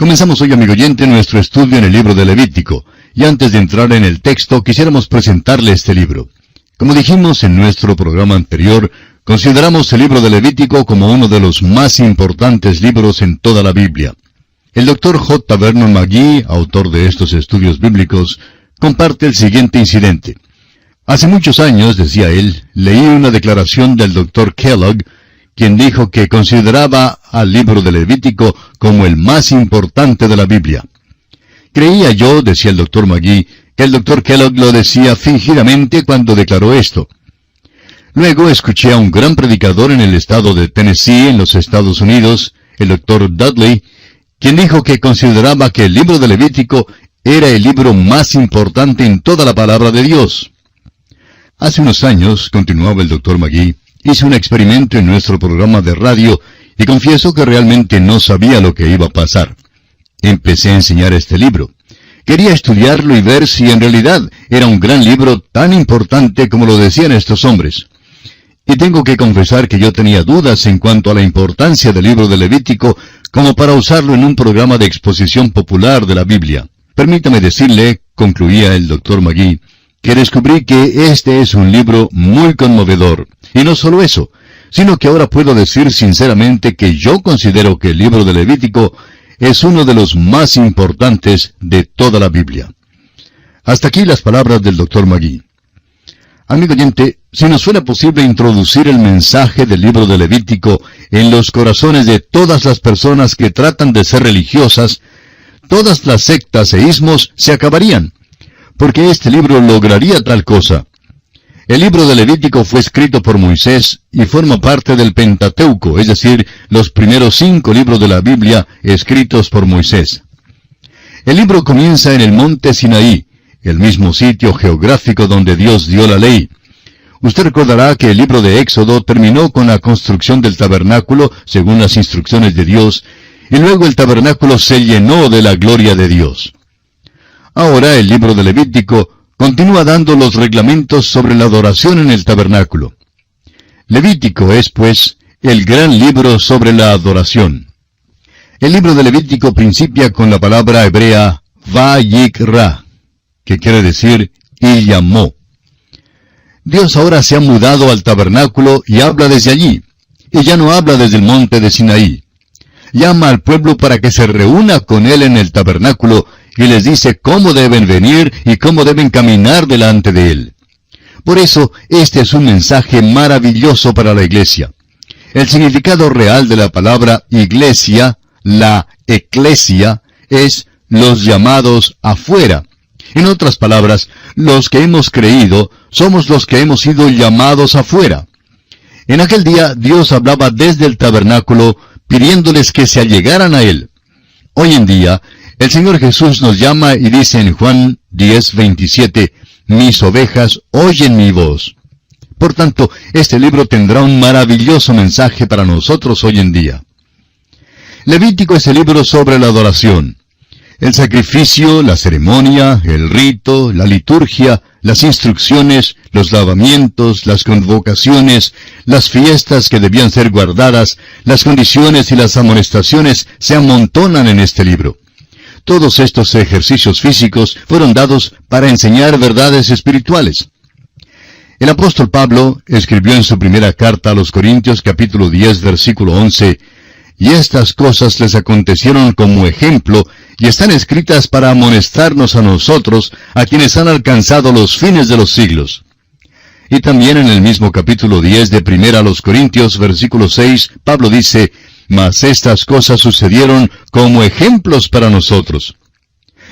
Comenzamos hoy, amigo oyente, nuestro estudio en el libro de Levítico, y antes de entrar en el texto, quisiéramos presentarle este libro. Como dijimos en nuestro programa anterior, consideramos el libro de Levítico como uno de los más importantes libros en toda la Biblia. El Dr. J. Vernon McGee, autor de estos estudios bíblicos, comparte el siguiente incidente. Hace muchos años, decía él, leí una declaración del Dr. Kellogg, quien dijo que consideraba al libro de Levítico como el más importante de la Biblia. Creía yo, decía el Dr. McGee, que el Dr. Kellogg lo decía fingidamente cuando declaró esto. Luego escuché a un gran predicador en el estado de Tennessee, en los Estados Unidos, el Dr. Dudley, quien dijo que consideraba que el libro de Levítico era el libro más importante en toda la palabra de Dios. Hace unos años, continuaba el Dr. McGee, hice un experimento en nuestro programa de radio y confieso que realmente no sabía lo que iba a pasar. Empecé a enseñar este libro. Quería estudiarlo y ver si en realidad era un gran libro tan importante como lo decían estos hombres. Y tengo que confesar que yo tenía dudas en cuanto a la importancia del libro de Levítico como para usarlo en un programa de exposición popular de la Biblia. Permítame decirle, concluía el Dr. McGee, que descubrí que este es un libro muy conmovedor. Y no solo eso, sino que ahora puedo decir sinceramente que yo considero que el libro de Levítico es uno de los más importantes de toda la Biblia. Hasta aquí las palabras del Dr. McGee. Amigo oyente, si nos fuera posible introducir el mensaje del libro de Levítico en los corazones de todas las personas que tratan de ser religiosas, todas las sectas e ismos se acabarían, porque este libro lograría tal cosa. El libro de Levítico fue escrito por Moisés y forma parte del Pentateuco, es decir, los primeros 5 libros de la Biblia escritos por Moisés. El libro comienza en el monte Sinaí, el mismo sitio geográfico donde Dios dio la ley. Usted recordará que el libro de Éxodo terminó con la construcción del tabernáculo, según las instrucciones de Dios, y luego el tabernáculo se llenó de la gloria de Dios. Ahora el libro de Levítico continúa dando los reglamentos sobre la adoración en el tabernáculo. Levítico es, pues, el gran libro sobre la adoración. El libro de Levítico principia con la palabra hebrea Vayikra, que quiere decir y llamó. Dios ahora se ha mudado al tabernáculo y habla desde allí, y ya no habla desde el monte de Sinaí. Llama al pueblo para que se reúna con él en el tabernáculo y les dice cómo deben venir y cómo deben caminar delante de él. Por eso, este es un mensaje maravilloso para la iglesia. El significado real de la palabra iglesia, la eclesia, es los llamados afuera. En otras palabras, los que hemos creído somos los que hemos sido llamados afuera. En aquel día Dios hablaba desde el tabernáculo pidiéndoles que se allegaran a Él. Hoy en día, el Señor Jesús nos llama y dice en Juan 10:27, «Mis ovejas oyen mi voz». Por tanto, este libro tendrá un maravilloso mensaje para nosotros hoy en día. Levítico es el libro sobre la adoración. El sacrificio, la ceremonia, el rito, la liturgia, las instrucciones, los lavamientos, las convocaciones, las fiestas que debían ser guardadas, las condiciones y las amonestaciones se amontonan en este libro. Todos estos ejercicios físicos fueron dados para enseñar verdades espirituales. El apóstol Pablo escribió en su primera carta a los Corintios, capítulo 10, versículo 11, «Y estas cosas les acontecieron como ejemplo, y están escritas para amonestarnos a nosotros, a quienes han alcanzado los fines de los siglos». Y también en el mismo capítulo 10 de Primera a los Corintios, versículo 6, Pablo dice, «Mas estas cosas sucedieron como ejemplos para nosotros».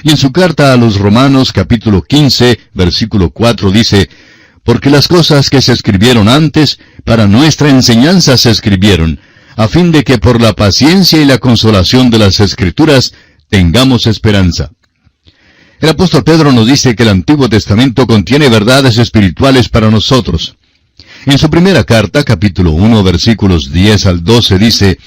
Y en su carta a los Romanos, capítulo 15, versículo 4, dice, «Porque las cosas que se escribieron antes, para nuestra enseñanza se escribieron, a fin de que por la paciencia y la consolación de las Escrituras tengamos esperanza». El apóstol Pedro nos dice que el Antiguo Testamento contiene verdades espirituales para nosotros. En su primera carta, capítulo 1, versículos 10 al 12, dice,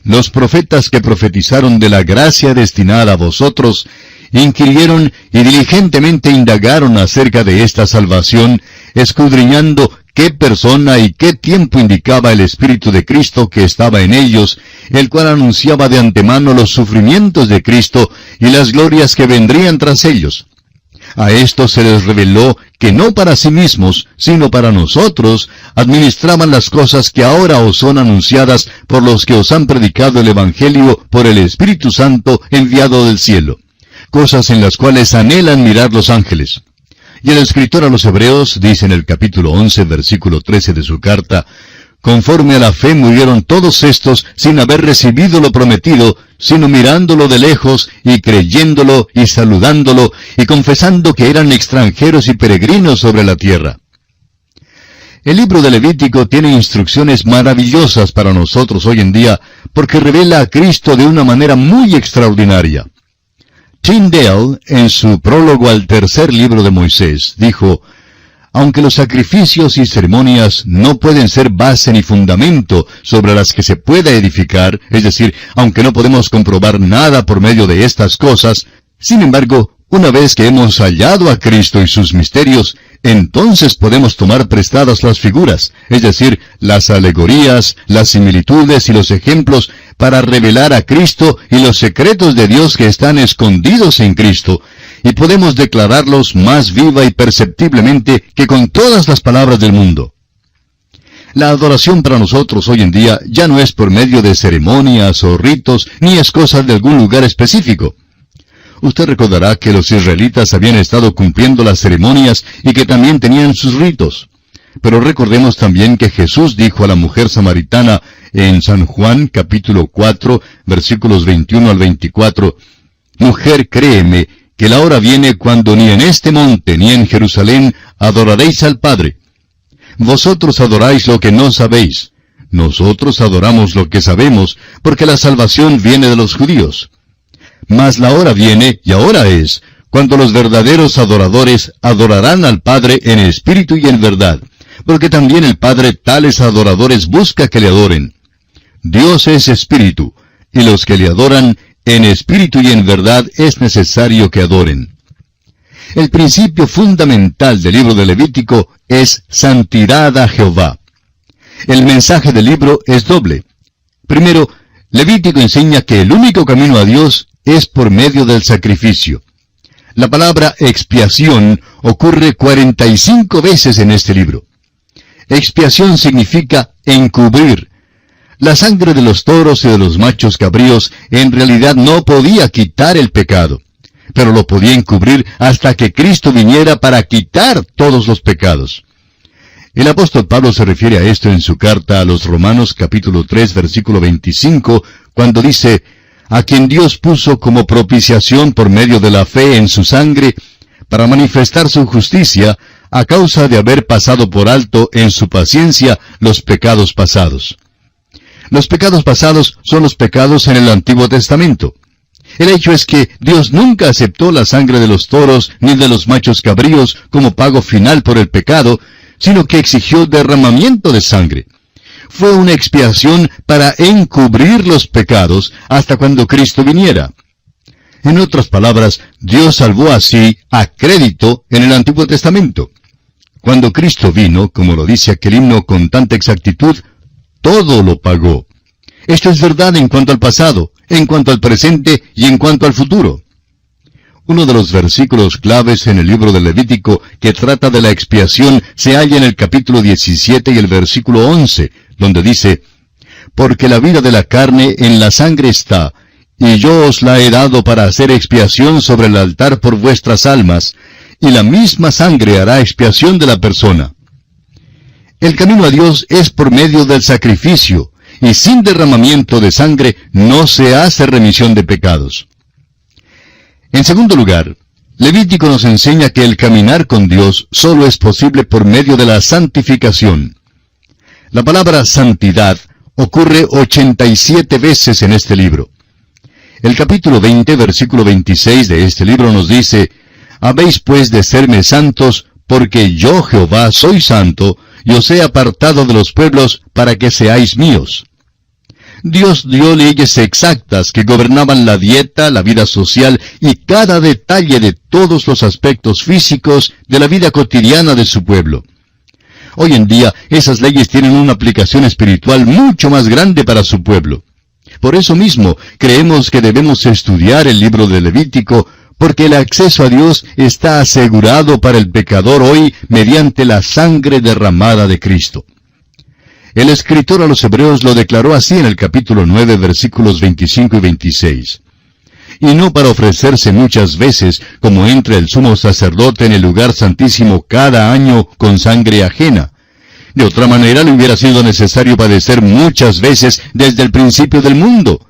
«Los profetas que profetizaron de la gracia destinada a vosotros, inquirieron y diligentemente indagaron acerca de esta salvación, escudriñando qué persona y qué tiempo indicaba el Espíritu de Cristo que estaba en ellos, el cual anunciaba de antemano los sufrimientos de Cristo y las glorias que vendrían tras ellos. A estos se les reveló que no para sí mismos, sino para nosotros, administraban las cosas que ahora os son anunciadas por los que os han predicado el Evangelio por el Espíritu Santo enviado del cielo, cosas en las cuales anhelan mirar los ángeles. Y el escritor a los Hebreos dice en el capítulo 11, versículo 13 de su carta: conforme a la fe murieron todos estos sin haber recibido lo prometido, sino mirándolo de lejos y creyéndolo y saludándolo y confesando que eran extranjeros y peregrinos sobre la tierra. El libro de Levítico tiene instrucciones maravillosas para nosotros hoy en día porque revela a Cristo de una manera muy extraordinaria. Tyndale, en su prólogo al tercer libro de Moisés, dijo: aunque los sacrificios y ceremonias no pueden ser base ni fundamento sobre las que se pueda edificar, es decir, aunque no podemos comprobar nada por medio de estas cosas, sin embargo, una vez que hemos hallado a Cristo y sus misterios, entonces podemos tomar prestadas las figuras, es decir, las alegorías, las similitudes y los ejemplos para revelar a Cristo y los secretos de Dios que están escondidos en Cristo, y podemos declararlos más viva y perceptiblemente que con todas las palabras del mundo. La adoración para nosotros hoy en día ya no es por medio de ceremonias o ritos, ni es cosa de algún lugar específico. Usted recordará que los israelitas habían estado cumpliendo las ceremonias y que también tenían sus ritos. Pero recordemos también que Jesús dijo a la mujer samaritana en San Juan capítulo 4, versículos 21 al 24, «Mujer, créeme, que la hora viene cuando ni en este monte ni en Jerusalén adoraréis al Padre. Vosotros adoráis lo que no sabéis. Nosotros adoramos lo que sabemos, porque la salvación viene de los judíos. Mas la hora viene, y ahora es, cuando los verdaderos adoradores adorarán al Padre en espíritu y en verdad, porque también el Padre tales adoradores busca que le adoren. Dios es espíritu, y los que le adoran en espíritu y en verdad es necesario que adoren». El principio fundamental del libro de Levítico es santidad a Jehová. El mensaje del libro es doble. Primero, Levítico enseña que el único camino a Dios es por medio del sacrificio. La palabra expiación ocurre 45 veces en este libro. Expiación significa encubrir. La sangre de los toros y de los machos cabríos en realidad no podía quitar el pecado, pero lo podía encubrir hasta que Cristo viniera para quitar todos los pecados. El apóstol Pablo se refiere a esto en su carta a los Romanos capítulo 3 versículo 25, cuando dice: «A quien Dios puso como propiciación por medio de la fe en su sangre, para manifestar su justicia, a causa de haber pasado por alto en su paciencia los pecados pasados». Los pecados pasados son los pecados en el Antiguo Testamento. El hecho es que Dios nunca aceptó la sangre de los toros ni de los machos cabríos como pago final por el pecado, sino que exigió derramamiento de sangre. Fue una expiación para encubrir los pecados hasta cuando Cristo viniera. En otras palabras, Dios salvó así a crédito en el Antiguo Testamento. Cuando Cristo vino, como lo dice aquel himno con tanta exactitud, todo lo pagó. Esto es verdad en cuanto al pasado, en cuanto al presente y en cuanto al futuro. Uno de los versículos claves en el libro de Levítico que trata de la expiación se halla en el capítulo 17 y el versículo 11, donde dice: «Porque la vida de la carne en la sangre está, y yo os la he dado para hacer expiación sobre el altar por vuestras almas, y la misma sangre hará expiación de la persona». El camino a Dios es por medio del sacrificio, y sin derramamiento de sangre no se hace remisión de pecados. En segundo lugar, Levítico nos enseña que el caminar con Dios solo es posible por medio de la santificación. La palabra santidad ocurre 87 veces en este libro. El capítulo 20, versículo 26 de este libro nos dice: «Habéis pues de serme santos, porque yo Jehová soy santo, y os he apartado de los pueblos para que seáis míos». Dios dio leyes exactas que gobernaban la dieta, la vida social y cada detalle de todos los aspectos físicos de la vida cotidiana de su pueblo. Hoy en día, esas leyes tienen una aplicación espiritual mucho más grande para su pueblo. Por eso mismo, creemos que debemos estudiar el libro de Levítico, porque el acceso a Dios está asegurado para el pecador hoy mediante la sangre derramada de Cristo. El escritor a los Hebreos lo declaró así en el capítulo 9, versículos 25 y 26. Y no para ofrecerse muchas veces, como entra el sumo sacerdote en el lugar santísimo cada año con sangre ajena. De otra manera le hubiera sido necesario padecer muchas veces desde el principio del mundo.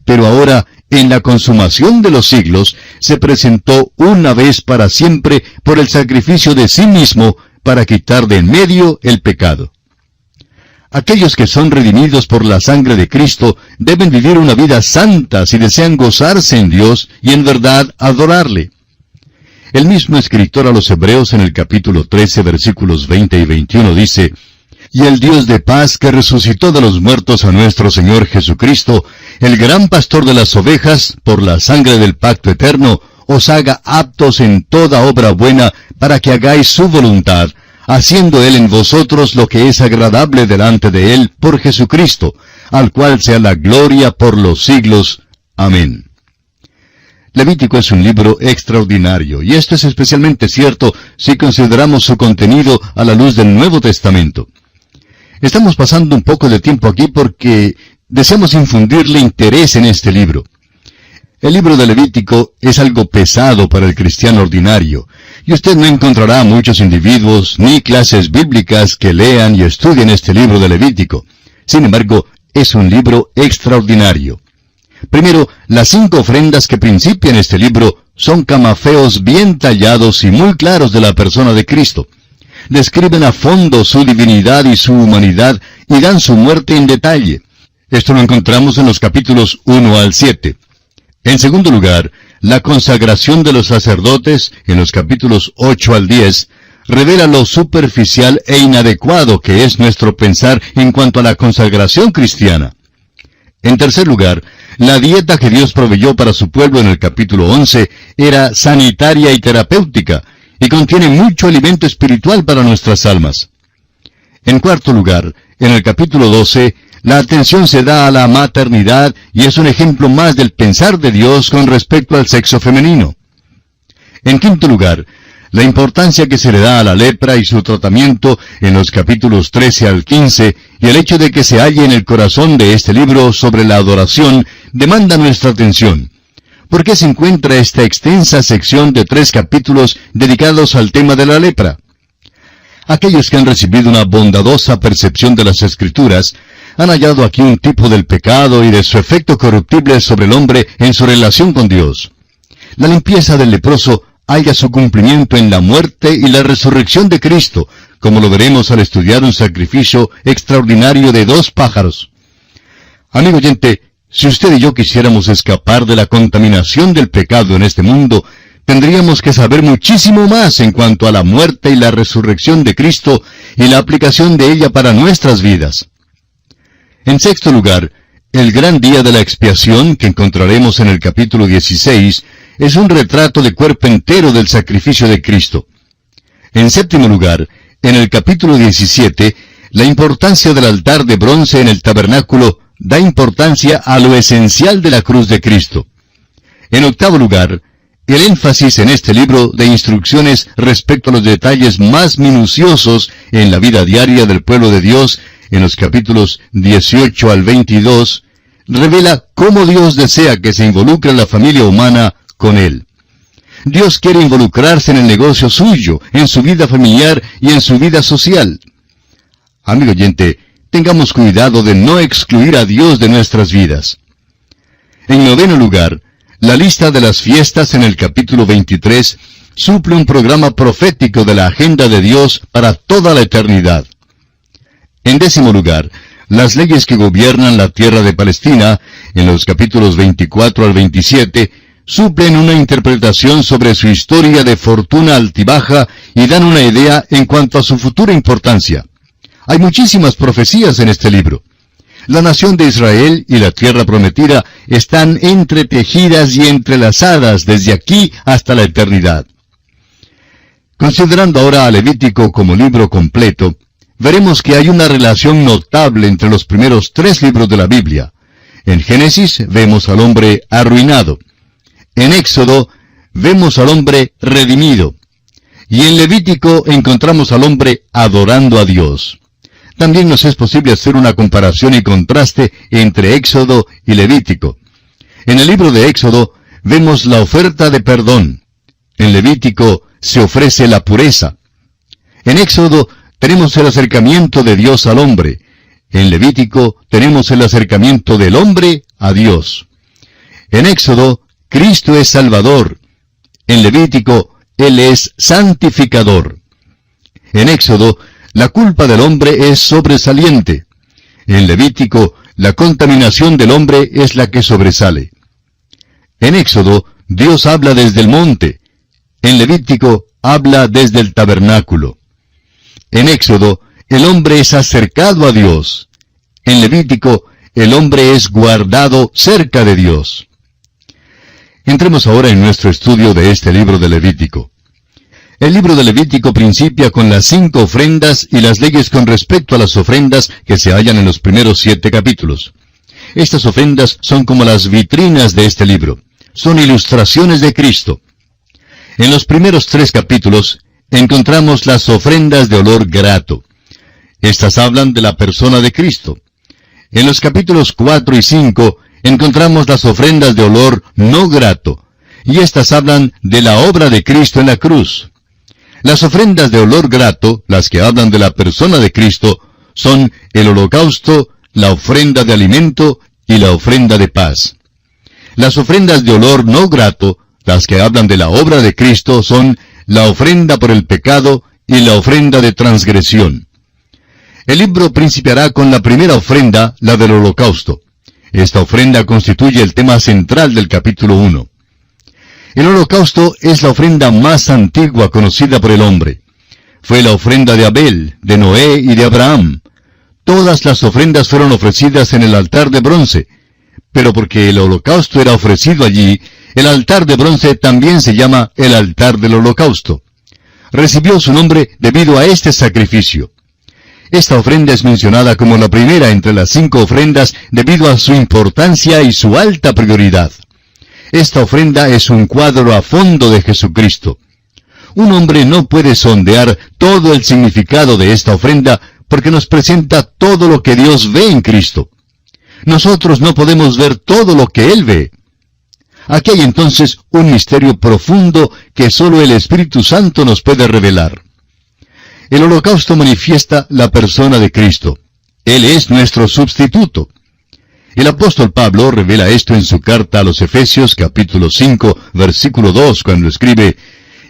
Pero ahora, en la consumación de los siglos, se presentó una vez para siempre por el sacrificio de sí mismo para quitar de en medio el pecado. Aquellos que son redimidos por la sangre de Cristo deben vivir una vida santa si desean gozarse en Dios y en verdad adorarle. El mismo escritor a los Hebreos en el capítulo 13, versículos 20 y 21 dice, «Y el Dios de paz que resucitó de los muertos a nuestro Señor Jesucristo, el gran pastor de las ovejas, por la sangre del pacto eterno, os haga aptos en toda obra buena para que hagáis su voluntad, haciendo Él en vosotros lo que es agradable delante de Él por Jesucristo, al cual sea la gloria por los siglos. Amén». Levítico es un libro extraordinario, y esto es especialmente cierto si consideramos su contenido a la luz del Nuevo Testamento. Estamos pasando un poco de tiempo aquí porque deseamos infundirle interés en este libro. El libro de Levítico es algo pesado para el cristiano ordinario, y usted no encontrará a muchos individuos ni clases bíblicas que lean y estudien este libro de Levítico. Sin embargo, es un libro extraordinario. Primero, las 5 ofrendas que principian este libro son camafeos bien tallados y muy claros de la persona de Cristo. Describen a fondo su divinidad y su humanidad y dan su muerte en detalle. Esto lo encontramos en los capítulos 1 al 7. En segundo lugar, la consagración de los sacerdotes, en los capítulos 8 al 10, revela lo superficial e inadecuado que es nuestro pensar en cuanto a la consagración cristiana. En tercer lugar, la dieta que Dios proveyó para su pueblo en el capítulo 11 era sanitaria y terapéutica, y contiene mucho alimento espiritual para nuestras almas. En cuarto lugar, en el capítulo 12, la atención se da a la maternidad y es un ejemplo más del pensar de Dios con respecto al sexo femenino. En quinto lugar, la importancia que se le da a la lepra y su tratamiento en los capítulos 13 al 15 y el hecho de que se halle en el corazón de este libro sobre la adoración demanda nuestra atención. ¿Por qué se encuentra esta extensa sección de 3 capítulos dedicados al tema de la lepra? Aquellos que han recibido una bondadosa percepción de las Escrituras han hallado aquí un tipo del pecado y de su efecto corruptible sobre el hombre en su relación con Dios. La limpieza del leproso halla su cumplimiento en la muerte y la resurrección de Cristo, como lo veremos al estudiar un sacrificio extraordinario de 2 pájaros. Amigo oyente, si usted y yo quisiéramos escapar de la contaminación del pecado en este mundo, tendríamos que saber muchísimo más en cuanto a la muerte y la resurrección de Cristo y la aplicación de ella para nuestras vidas. En sexto lugar, el gran día de la expiación, que encontraremos en el capítulo 16, es un retrato de cuerpo entero del sacrificio de Cristo. En séptimo lugar, en el capítulo 17, la importancia del altar de bronce en el tabernáculo da importancia a lo esencial de la cruz de Cristo. En octavo lugar, el énfasis en este libro de instrucciones respecto a los detalles más minuciosos en la vida diaria del pueblo de Dios, en los capítulos 18 al 22, revela cómo Dios desea que se involucre la familia humana con Él. Dios quiere involucrarse en el negocio suyo, en su vida familiar y en su vida social. Amigo oyente, tengamos cuidado de no excluir a Dios de nuestras vidas. En noveno lugar, la lista de las fiestas en el capítulo 23 suple un programa profético de la agenda de Dios para toda la eternidad. En décimo lugar, las leyes que gobiernan la tierra de Palestina, en los capítulos 24 al 27, suplen una interpretación sobre su historia de fortuna altibaja y dan una idea en cuanto a su futura importancia. Hay muchísimas profecías en este libro. La nación de Israel y la tierra prometida están entretejidas y entrelazadas desde aquí hasta la eternidad. Considerando ahora a Levítico como libro completo, veremos que hay una relación notable entre los primeros 3 libros de la Biblia. En Génesis vemos al hombre arruinado. En Éxodo vemos al hombre redimido. Y en Levítico encontramos al hombre adorando a Dios. También nos es posible hacer una comparación y contraste entre Éxodo y Levítico. En el libro de Éxodo vemos la oferta de perdón. En Levítico se ofrece la pureza. En Éxodo tenemos el acercamiento de Dios al hombre. En Levítico tenemos el acercamiento del hombre a Dios. En Éxodo, Cristo es Salvador. En Levítico, Él es santificador. En Éxodo, la culpa del hombre es sobresaliente. En Levítico, la contaminación del hombre es la que sobresale. En Éxodo, Dios habla desde el monte. En Levítico, habla desde el tabernáculo. En Éxodo, el hombre es acercado a Dios. En Levítico, el hombre es guardado cerca de Dios. Entremos ahora en nuestro estudio de este libro de Levítico. El libro de Levítico principia con las 5 ofrendas y las leyes con respecto a las ofrendas que se hallan en los primeros 7 capítulos. Estas ofrendas son como las vitrinas de este libro. Son ilustraciones de Cristo. En los primeros 3 capítulos encontramos las ofrendas de olor grato. Estas hablan de la persona de Cristo. En los capítulos 4 y 5 encontramos las ofrendas de olor no grato, y estas hablan de la obra de Cristo en la cruz. Las ofrendas de olor grato, las que hablan de la persona de Cristo, son el holocausto, la ofrenda de alimento y la ofrenda de paz. Las ofrendas de olor no grato, las que hablan de la obra de Cristo, son la ofrenda por el pecado y la ofrenda de transgresión. El libro principiará con la primera ofrenda, la del holocausto. Esta ofrenda constituye el tema central del capítulo 1. El holocausto es la ofrenda más antigua conocida por el hombre. Fue la ofrenda de Abel, de Noé y de Abraham. Todas las ofrendas fueron ofrecidas en el altar de bronce, pero porque el holocausto era ofrecido allí, el altar de bronce también se llama el altar del holocausto. Recibió su nombre debido a este sacrificio. Esta ofrenda es mencionada como la primera entre las 5 ofrendas debido a su importancia y su alta prioridad. Esta ofrenda es un cuadro a fondo de Jesucristo. Un hombre no puede sondear todo el significado de esta ofrenda porque nos presenta todo lo que Dios ve en Cristo. Nosotros no podemos ver todo lo que Él ve. Aquí hay entonces un misterio profundo que solo el Espíritu Santo nos puede revelar. El holocausto manifiesta la persona de Cristo. Él es nuestro sustituto. El apóstol Pablo revela esto en su carta a los Efesios capítulo 5, versículo 2, cuando escribe: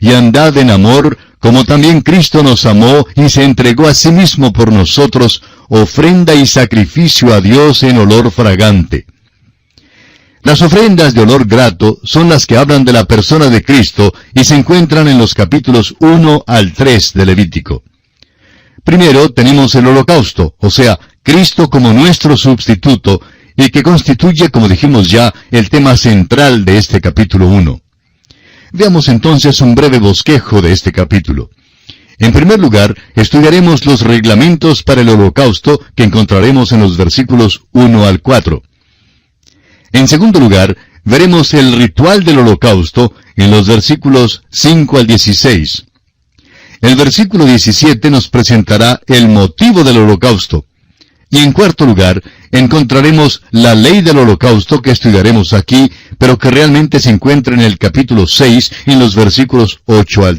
«Y andad en amor, como también Cristo nos amó y se entregó a sí mismo por nosotros, ofrenda y sacrificio a Dios en olor fragante». Las ofrendas de olor grato son las que hablan de la persona de Cristo y se encuentran en los capítulos 1 al 3 de Levítico. Primero tenemos el holocausto, o sea, Cristo como nuestro sustituto, y que constituye, como dijimos ya, el tema central de este capítulo 1. Veamos entonces un breve bosquejo de este capítulo. En primer lugar, estudiaremos los reglamentos para el holocausto que encontraremos en los versículos 1 al 4. En segundo lugar, veremos el ritual del holocausto en los versículos 5 al 16. El versículo 17 nos presentará el motivo del holocausto. Y en cuarto lugar, encontraremos la ley del holocausto que estudiaremos aquí, pero que realmente se encuentra en el capítulo 6, en los versículos 8 al